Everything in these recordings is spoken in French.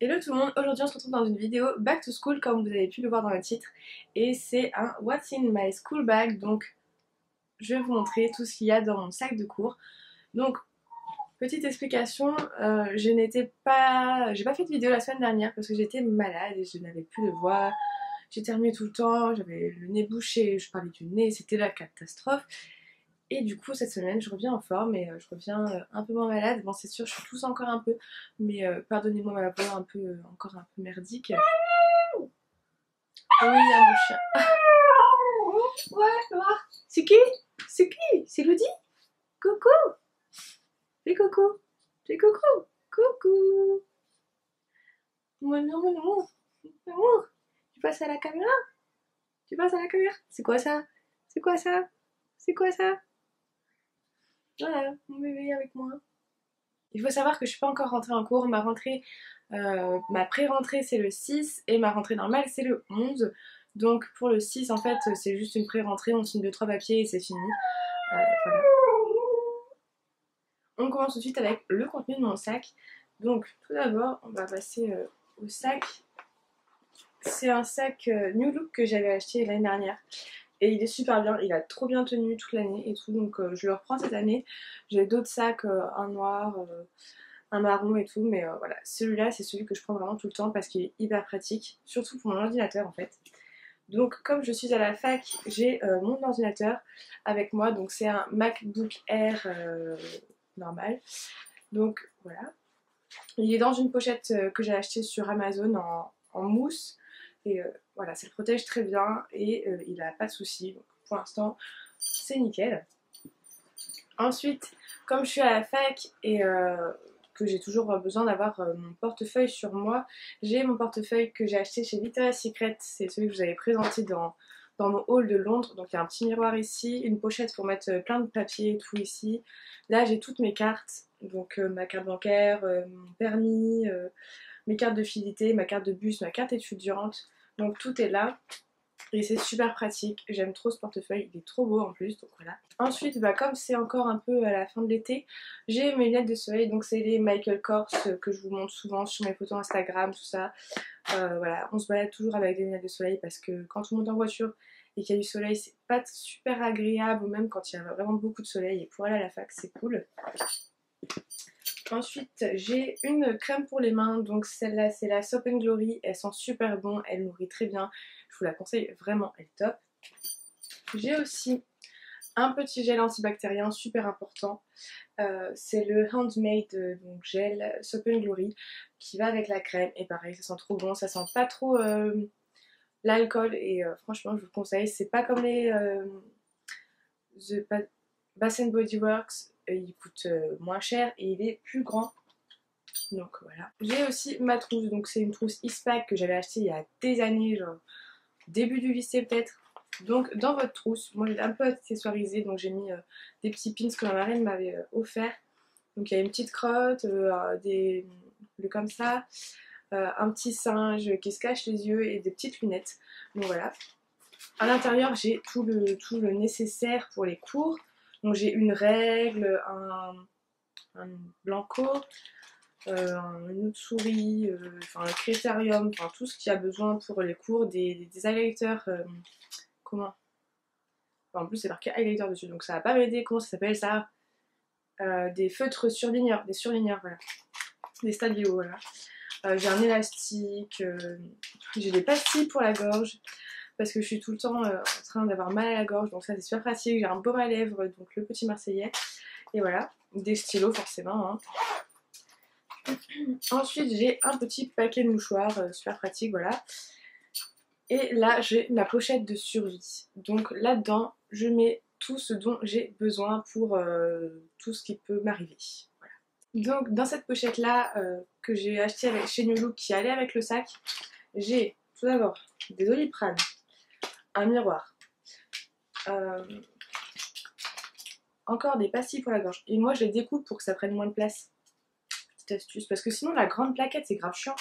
Hello tout le monde, aujourd'hui on se retrouve dans une vidéo Back to School comme vous avez pu le voir dans le titre et c'est un What's in my school bag, donc je vais vous montrer tout ce qu'il y a dans mon sac de cours. Donc petite explication, j'ai pas fait de vidéo la semaine dernière parce que j'étais malade et je n'avais plus de voix, j'éternuais tout le temps, j'avais le nez bouché, je parlais du nez, c'était la catastrophe. Et du coup, cette semaine, je reviens en forme et je reviens un peu moins malade. Bon, c'est sûr, je tousse encore un peu, mais pardonnez-moi ma voix un peu, encore un peu merdique. Oui, il y a mon chien. Ouais, Noir. C'est qui? C'est qui? C'est Ludi? Coucou. Fais coucou. Fais coucou. Coucou. Mon amour, mon amour. Mon amour. Tu passes à la caméra? Tu passes à la caméra? C'est quoi ça? C'est quoi ça? C'est quoi ça? Voilà, mon bébé avec moi. Il faut savoir que je suis pas encore rentrée en cours. Ma pré-rentrée c'est le 6 et ma rentrée normale c'est le 11. Donc pour le 6 en fait c'est juste une pré-rentrée, on signe 2-3 papiers et c'est fini. Voilà. On commence tout de suite avec le contenu de mon sac. Donc tout d'abord on va passer au sac. C'est un sac New Look que j'avais acheté l'année dernière. Et il est super bien, il a trop bien tenu toute l'année et tout, donc je le reprends cette année. J'ai d'autres sacs, un noir, un marron et tout, mais voilà, celui-là c'est celui que je prends vraiment tout le temps parce qu'il est hyper pratique, surtout pour mon ordinateur en fait. Donc comme je suis à la fac, j'ai mon ordinateur avec moi, donc c'est un MacBook Air normal. Donc voilà, il est dans une pochette que j'ai achetée sur Amazon en mousse. Et voilà, ça le protège très bien et il n'a pas de soucis. Donc pour l'instant, c'est nickel. Ensuite, comme je suis à la fac et que j'ai toujours besoin d'avoir mon portefeuille sur moi, j'ai mon portefeuille que j'ai acheté chez Victoria's Secret. C'est celui que je vous avais présenté dans mon hall de Londres. Donc il y a un petit miroir ici, une pochette pour mettre plein de papiers et tout ici. Là, j'ai toutes mes cartes. Donc ma carte bancaire, mon permis, mes cartes de fidélité, ma carte de bus, ma carte étudiante. Donc tout est là. Et c'est super pratique, j'aime trop ce portefeuille, il est trop beau en plus, donc voilà. Ensuite, bah, comme c'est encore un peu à la fin de l'été, j'ai mes lunettes de soleil, donc c'est les Michael Kors que je vous montre souvent sur mes photos Instagram, tout ça. Voilà, on se balade toujours avec des lunettes de soleil parce que quand on monte en voiture et qu'il y a du soleil, c'est pas super agréable, ou même quand il y a vraiment beaucoup de soleil, et pour aller à la fac, c'est cool. Ensuite, j'ai une crème pour les mains, donc celle-là c'est la Soap and Glory, elle sent super bon, elle nourrit très bien, je vous la conseille vraiment, elle est top. J'ai aussi un petit gel antibactérien super important, c'est le Handmade donc gel Soap and Glory qui va avec la crème, et pareil ça sent trop bon, ça sent pas trop l'alcool et franchement je vous le conseille, c'est pas comme les The Bath Body Works, il coûte moins cher et il est plus grand. Donc voilà. J'ai aussi ma trousse, donc c'est une trousse Eastpak que j'avais achetée il y a des années, genre début du lycée peut-être. Donc dans votre trousse, moi j'ai un peu accessoirisé, donc j'ai mis des petits pins que ma marraine m'avait offert. Donc il y a une petite crotte, des bleus comme ça, un petit singe qui se cache les yeux et des petites lunettes. Donc voilà. À l'intérieur j'ai tout le nécessaire pour les cours. Donc j'ai une règle, un blanco, une autre souris, enfin un critérium, enfin tout ce qu'il y a besoin pour les cours, des highlighters, comment, enfin, en plus c'est marqué highlighter dessus, donc ça va pas m'aider, comment ça s'appelle ça, des feutres surligneurs, des surligneurs, voilà, des stabilo, voilà. J'ai un élastique, j'ai des pastilles pour la gorge, parce que je suis tout le temps en train d'avoir mal à la gorge, donc ça c'est super pratique. J'ai un baume à lèvres, donc le petit marseillais, et voilà, des stylos forcément, hein. Ensuite, j'ai un petit paquet de mouchoirs, super pratique, voilà. Et là, j'ai ma pochette de survie. Donc là-dedans, je mets tout ce dont j'ai besoin pour tout ce qui peut m'arriver. Voilà. Donc dans cette pochette-là, que j'ai achetée chez New Look, qui allait avec le sac, j'ai tout d'abord des Doliprane, un miroir, euh, encore des pastilles pour la gorge. Et moi, je les découpe pour que ça prenne moins de place. Petite astuce, parce que sinon la grande plaquette, c'est grave chiant.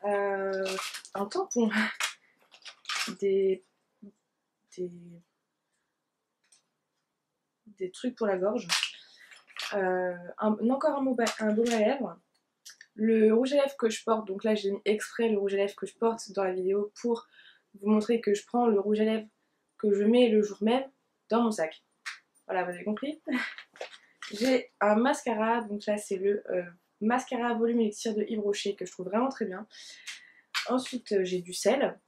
Un tampon, des, des, des trucs pour la gorge, encore un baume à lèvres, Le rouge à lèvres que je porte, donc là j'ai mis exprès le rouge à lèvres que je porte dans la vidéo pour vous montrer que je prends le rouge à lèvres que je mets le jour même dans mon sac. Voilà, vous avez compris. J'ai un mascara, donc là c'est le mascara volume élixir de Yves Rocher que je trouve vraiment très bien. Ensuite j'ai du sel.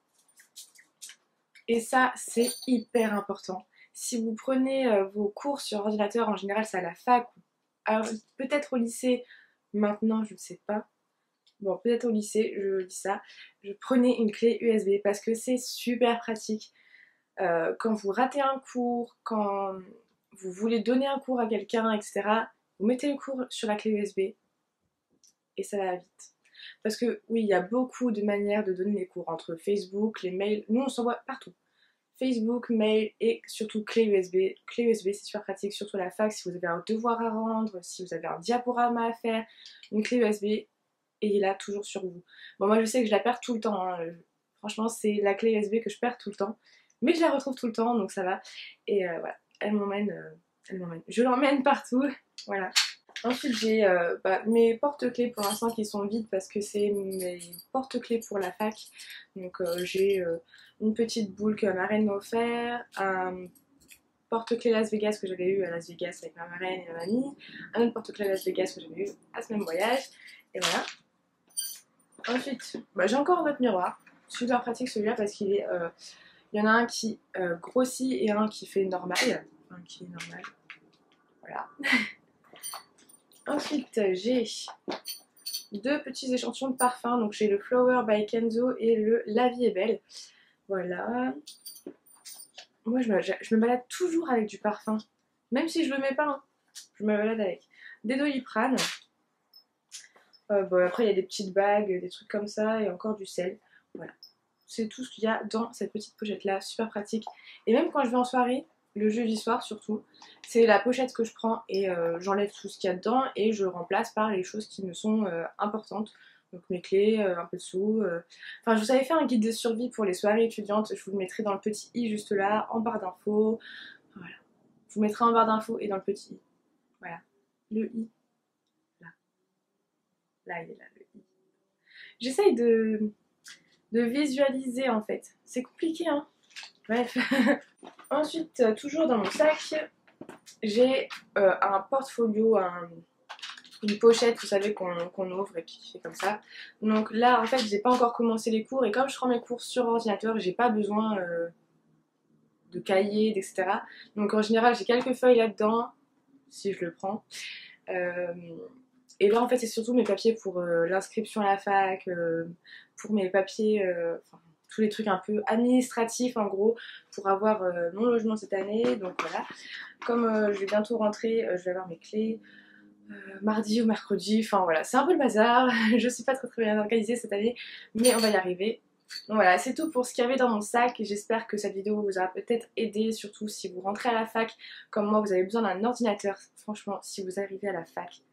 Et ça c'est hyper important. Si vous prenez vos cours sur ordinateur, en général c'est à la fac, peut-être au lycée, maintenant je ne sais pas. Bon, peut-être au lycée, je dis ça. Je prenais une clé USB parce que c'est super pratique. Quand vous ratez un cours, quand vous voulez donner un cours à quelqu'un, etc., vous mettez le cours sur la clé USB et ça va vite. Parce que oui, il y a beaucoup de manières de donner les cours, entre Facebook, les mails, nous on s'envoie partout. Facebook, mail et surtout clé USB. Clé USB c'est super pratique, surtout à la fac si vous avez un devoir à rendre, si vous avez un diaporama à faire, une clé USB et il est là toujours sur vous. Bon moi je sais que je la perds tout le temps, hein. Franchement c'est la clé USB que je perds tout le temps, mais je la retrouve tout le temps donc ça va. Et voilà, elle m'emmène, je l'emmène partout, voilà. Ensuite j'ai mes porte-clés pour l'instant qui sont vides parce que c'est mes porte-clés pour la fac. Donc j'ai une petite boule que ma marraine m'a offert, un porte-clés Las Vegas que j'avais eu à Las Vegas avec ma marraine et ma mamie, un autre porte-clés Las Vegas que j'avais eu à ce même voyage, et voilà. Ensuite j'ai encore un autre miroir, super pratique celui-là parce qu'il est, il y en a un qui grossit et un qui fait normal, enfin qui est normal, voilà. Ensuite, j'ai deux petits échantillons de parfum. Donc, j'ai le Flower by Kenzo et le La Vie est Belle. Voilà. Moi, je me balade toujours avec du parfum. Même si je le mets pas, hein. Je me balade avec. Des Doliprane. Après, il y a des petites bagues, des trucs comme ça et encore du sel. Voilà. C'est tout ce qu'il y a dans cette petite pochette-là. Super pratique. Et même quand je vais en soirée, le jeudi soir surtout, c'est la pochette que je prends et j'enlève tout ce qu'il y a dedans et je remplace par les choses qui me sont importantes. Donc mes clés, un peu de sous. Enfin, je vous avais fait un guide de survie pour les soirées étudiantes. Je vous le mettrai dans le petit i juste là, en barre d'infos. Voilà. Je vous mettrai en barre d'infos et dans le petit i. Voilà. Le i. Là. Là, il est là, le i. J'essaye de visualiser en fait. C'est compliqué, hein. Bref. Ensuite, toujours dans mon sac, j'ai un portfolio, une pochette, vous savez, qu'on ouvre et puis qui fait comme ça. Donc là, en fait, j'ai pas encore commencé les cours et comme je prends mes cours sur ordinateur, j'ai pas besoin de cahiers, etc. Donc en général, j'ai quelques feuilles là-dedans, si je le prends. Et là, en fait, c'est surtout mes papiers pour l'inscription à la fac, pour mes papiers, tous les trucs un peu administratifs en gros, pour avoir mon logement cette année. Donc voilà, comme je vais bientôt rentrer, je vais avoir mes clés mardi ou mercredi. Enfin voilà, c'est un peu le bazar. Je suis pas très bien organisée cette année, mais on va y arriver. Donc voilà, c'est tout pour ce qu'il y avait dans mon sac. J'espère que cette vidéo vous aura peut-être aidé, surtout si vous rentrez à la fac. Comme moi, vous avez besoin d'un ordinateur. Franchement, si vous arrivez à la fac,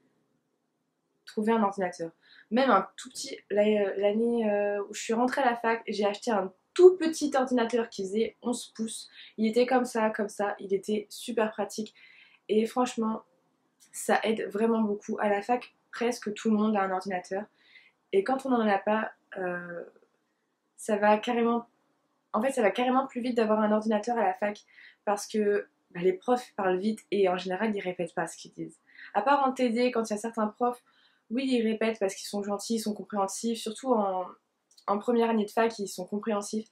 trouver un ordinateur. Même un tout petit, l'année où je suis rentrée à la fac, j'ai acheté un tout petit ordinateur qui faisait 11 pouces. Il était comme ça, il était super pratique. Et franchement, ça aide vraiment beaucoup. À la fac, presque tout le monde a un ordinateur. Et quand on n'en a pas, ça va carrément... En fait, ça va carrément plus vite d'avoir un ordinateur à la fac. Parce que les profs parlent vite et en général, ils répètent pas ce qu'ils disent. À part en TD, quand il y a certains profs, oui, ils répètent parce qu'ils sont gentils, ils sont compréhensifs. Surtout en première année de fac, ils sont compréhensifs.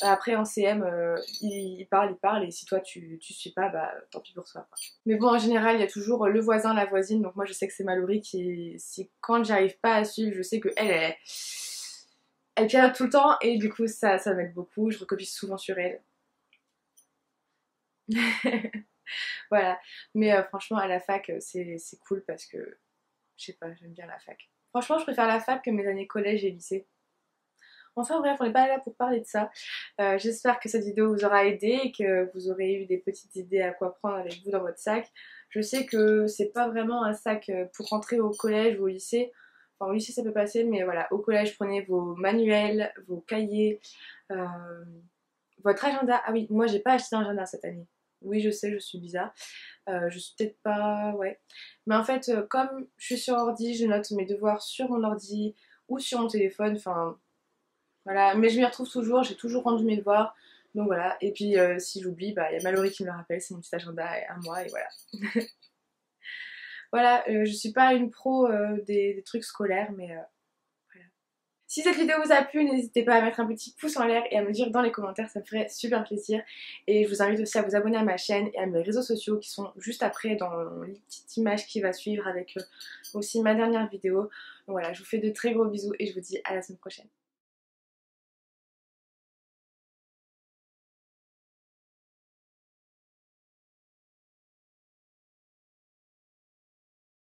Après, en CM, ils parlent. Et si toi, tu suis pas, bah tant pis pour toi. Mais bon, en général, il y a toujours le voisin, la voisine. Donc moi, je sais que c'est Mallory qui... Quand j'arrive pas à suivre, je sais que elle pianote tout le temps. Et du coup, ça m'aide beaucoup. Je recopie souvent sur elle. Voilà. Mais franchement, à la fac, c'est cool parce que... Je sais pas, j'aime bien la fac. Franchement, je préfère la fac que mes années collège et lycée. Enfin bref, on n'est pas là pour parler de ça. J'espère que cette vidéo vous aura aidé et que vous aurez eu des petites idées à quoi prendre avec vous dans votre sac. Je sais que c'est pas vraiment un sac pour rentrer au collège ou au lycée. Enfin au lycée ça peut passer, mais voilà, au collège prenez vos manuels, vos cahiers, votre agenda. Ah oui, moi j'ai pas acheté d'agenda cette année. Oui je sais, je suis bizarre. Je suis peut-être pas... ouais. Mais en fait, comme je suis sur ordi, je note mes devoirs sur mon ordi ou sur mon téléphone, enfin voilà. Mais je m'y retrouve toujours, j'ai toujours rendu mes devoirs. Donc voilà, et puis si j'oublie, bah il y a Mallory qui me le rappelle, c'est mon petit agenda à moi et voilà. Voilà, je suis pas une pro des trucs scolaires, mais voilà. Si cette vidéo vous a plu, n'hésitez pas à mettre un petit pouce en l'air et à me le dire dans les commentaires, ça me ferait super plaisir. Et je vous invite aussi à vous abonner à ma chaîne et à mes réseaux sociaux qui sont juste après dans les petites images qui va suivre avec aussi ma dernière vidéo. Donc voilà, je vous fais de très gros bisous et je vous dis à la semaine prochaine.